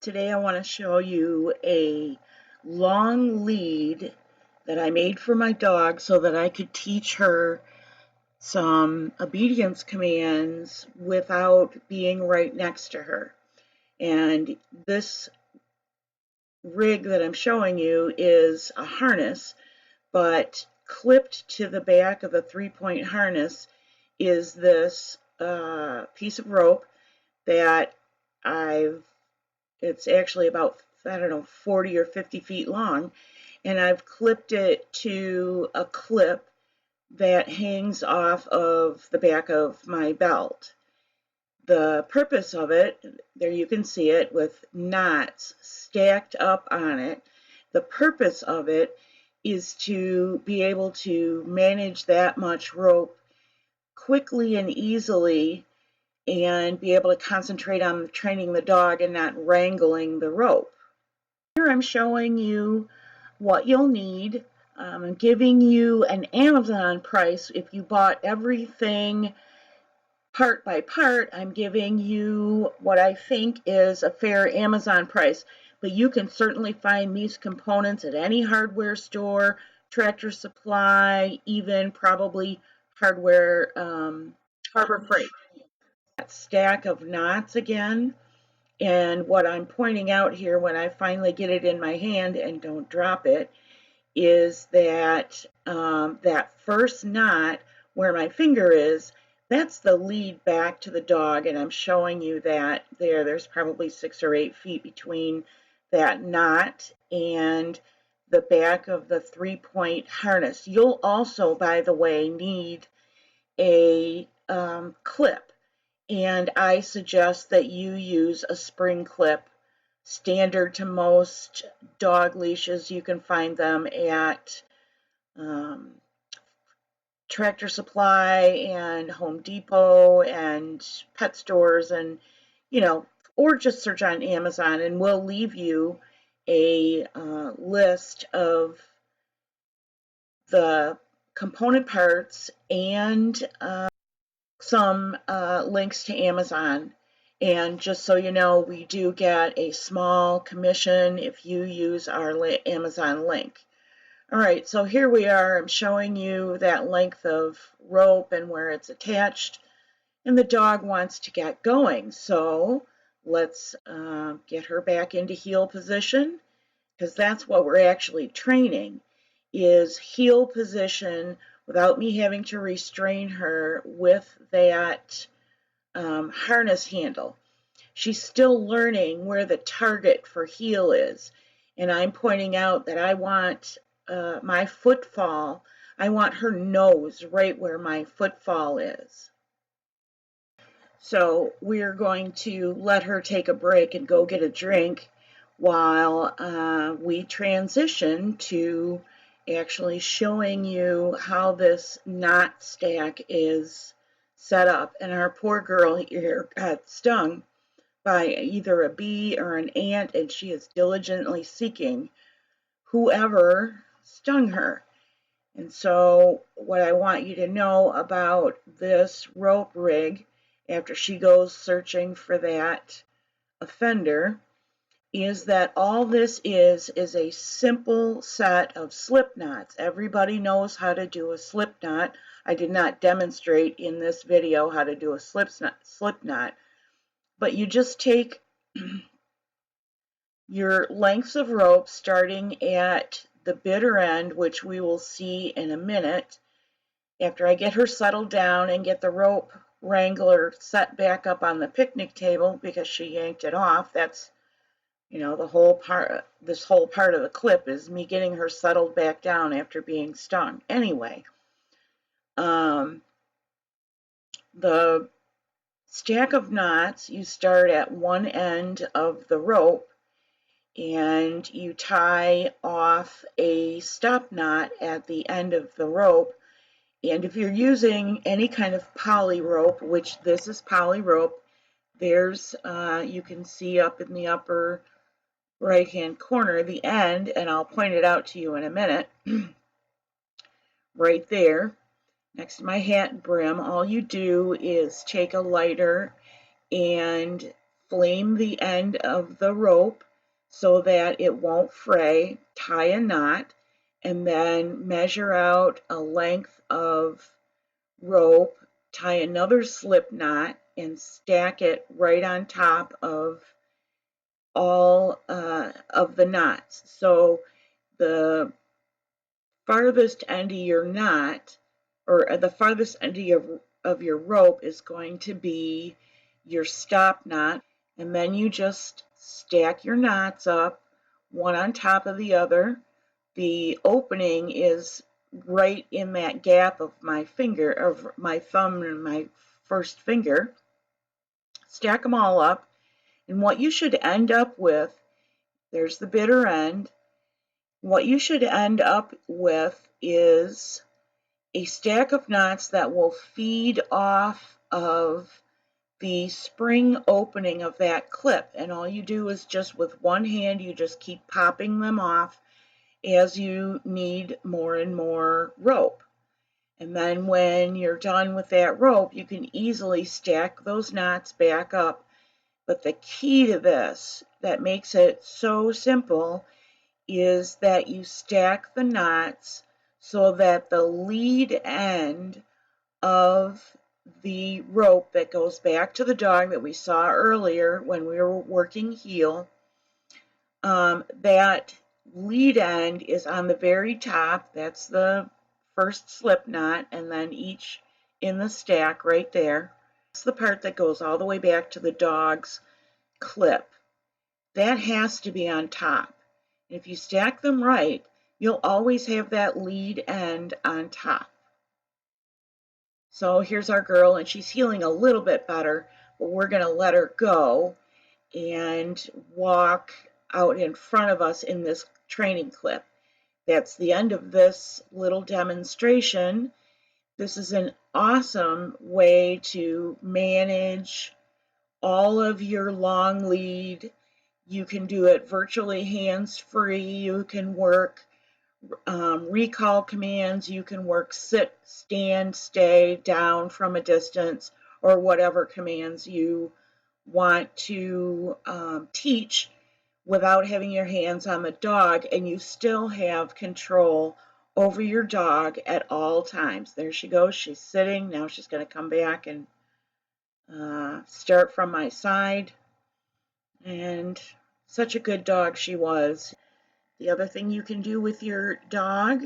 Today I want to show you a long lead that I made for my dog so that I could teach her some obedience commands without being right next to her. And this rig that I'm showing you is a harness, but clipped to the back of the three-point harness is this piece of rope that it's actually about, I don't know, 40 or 50 feet long, and I've clipped it to a clip that hangs off of the back of my belt. The purpose of it, there you can see it with knots stacked up on it. The purpose of it is to be able to manage that much rope quickly and easily and be able to concentrate on training the dog and not wrangling the rope. Here I'm showing you what you'll need. I'm giving you an Amazon price. If you bought everything part by part, I'm giving you what I think is a fair Amazon price. But you can certainly find these components at any hardware store, Tractor Supply, even probably hardware, Harbor Freight. That stack of knots again, and what I'm pointing out here when I finally get it in my hand and don't drop it is that that first knot where my finger is, that's the lead back to the dog, and I'm showing you that there's probably 6 or 8 feet between that knot and the back of the three-point harness. You'll also, by the way, need a clip, and I suggest that you use a spring clip. Standard to most dog leashes. You can find them at Tractor Supply and Home Depot and pet stores, and or just search on Amazon, and we'll leave you a list of the component parts and some links to Amazon. And just so you know, we do get a small commission if you use our Amazon link. All right, so here we are. I'm showing you that length of rope and where it's attached, and the dog wants to get going. So let's get her back into heel position, because that's what we're actually training, is heel position without me having to restrain her with that harness handle. She's still learning where the target for heel is, and I'm pointing out that I want my footfall, I want her nose right where my footfall is. So we're going to let her take a break and go get a drink while we transition to actually showing you how this knot stack is set up. And our poor girl here got stung by either a bee or an ant, and she is diligently seeking whoever stung her. And so what I want you to know about this rope rig, after she goes searching for that offender, is that all this is a simple set of slip knots. Everybody knows how to do a slip knot. I did not demonstrate in this video how to do a slip knot, but you just take your lengths of rope starting at the bitter end, which we will see in a minute. After I get her settled down and get the rope wrangler set back up on the picnic table because she yanked it off, that's the whole part, this whole part of the clip is me getting her settled back down after being stung. Anyway, the stack of knots, you start at one end of the rope and you tie off a stop knot at the end of the rope. And if you're using any kind of poly rope, which this is poly rope, there's you can see up in the upper right hand corner the end, and I'll point it out to you in a minute. Right there next to my hat brim, all you do is take a lighter and flame the end of the rope so that it won't fray, tie a knot, and then measure out a length of rope, tie another slip knot, and stack it right on top of all of the knots. So the farthest end of your knot, or the farthest end of your rope, is going to be your stop knot, and then you just stack your knots up one on top of the other. The opening is right in that gap of my finger, of my thumb and my first finger. Stack them all up, and what you should end up with, there's the bitter end. What you should end up with is a stack of knots that will feed off of the spring opening of that clip, and all you do is just with one hand you just keep popping them off as you need more and more rope. And then when you're done with that rope, you can easily stack those knots back up. But the key to this that makes it so simple is that you stack the knots so that the lead end of the rope that goes back to the dog that we saw earlier when we were working heel, that lead end is on the very top. That's the first slip knot, and then each in the stack right there. That's the part that goes all the way back to the dog's clip. That has to be on top. If you stack them right, you'll always have that lead end on top. So here's our girl, and she's healing a little bit better, but we're going to let her go and walk out in front of us in this training clip. That's the end of this little demonstration. This is an awesome way to manage all of your long lead. You can do it virtually hands-free. You can work recall commands. You can work sit, stand, stay, down from a distance, or whatever commands you want to teach without having your hands on the dog, and you still have control over your dog at all times. There she goes. She's sitting. Now she's going to come back and start from my side. And such a good dog she was. The other thing you can do with your dog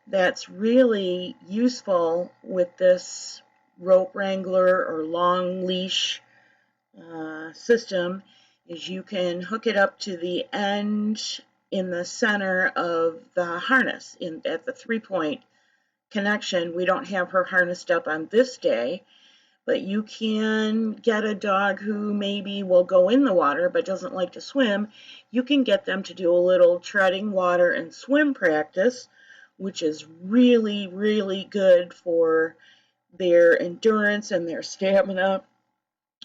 that's really useful with this rope wrangler or long leash system is you can hook it up to the end in the center of the harness at the 3-point connection. We don't have her harnessed up on this day, but you can get a dog who maybe will go in the water but doesn't like to swim. You can get them to do a little treading water and swim practice, which is really, really good for their endurance and their stamina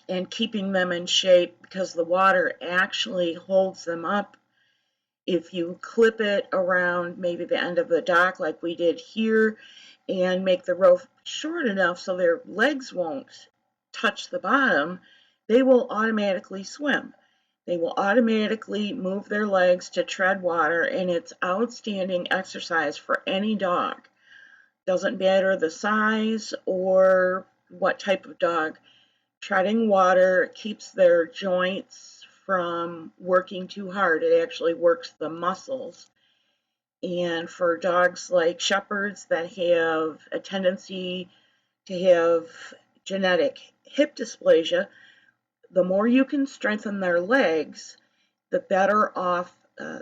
and keeping them in shape, because the water actually holds them up. If you clip it around maybe the end of the dock like we did here and make the rope short enough so their legs won't touch the bottom, they will automatically swim. They will automatically move their legs to tread water, and it's outstanding exercise for any dog. Doesn't matter the size or what type of dog. Treading water keeps their joints from working too hard. It actually works the muscles. And for dogs like shepherds that have a tendency to have genetic hip dysplasia, the more you can strengthen their legs, the better off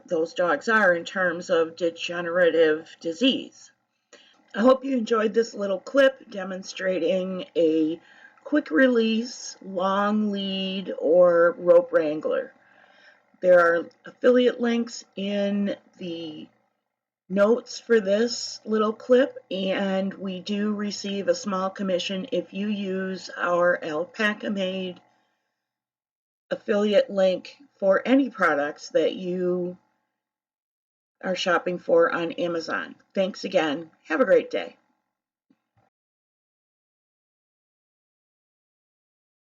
those dogs are in terms of degenerative disease. I hope you enjoyed this little clip demonstrating a quick release, long lead, or rope wrangler. There are affiliate links in the notes for this little clip, and we do receive a small commission if you use our Alpacamade affiliate link for any products that you are shopping for on Amazon. Thanks again. Have a great day.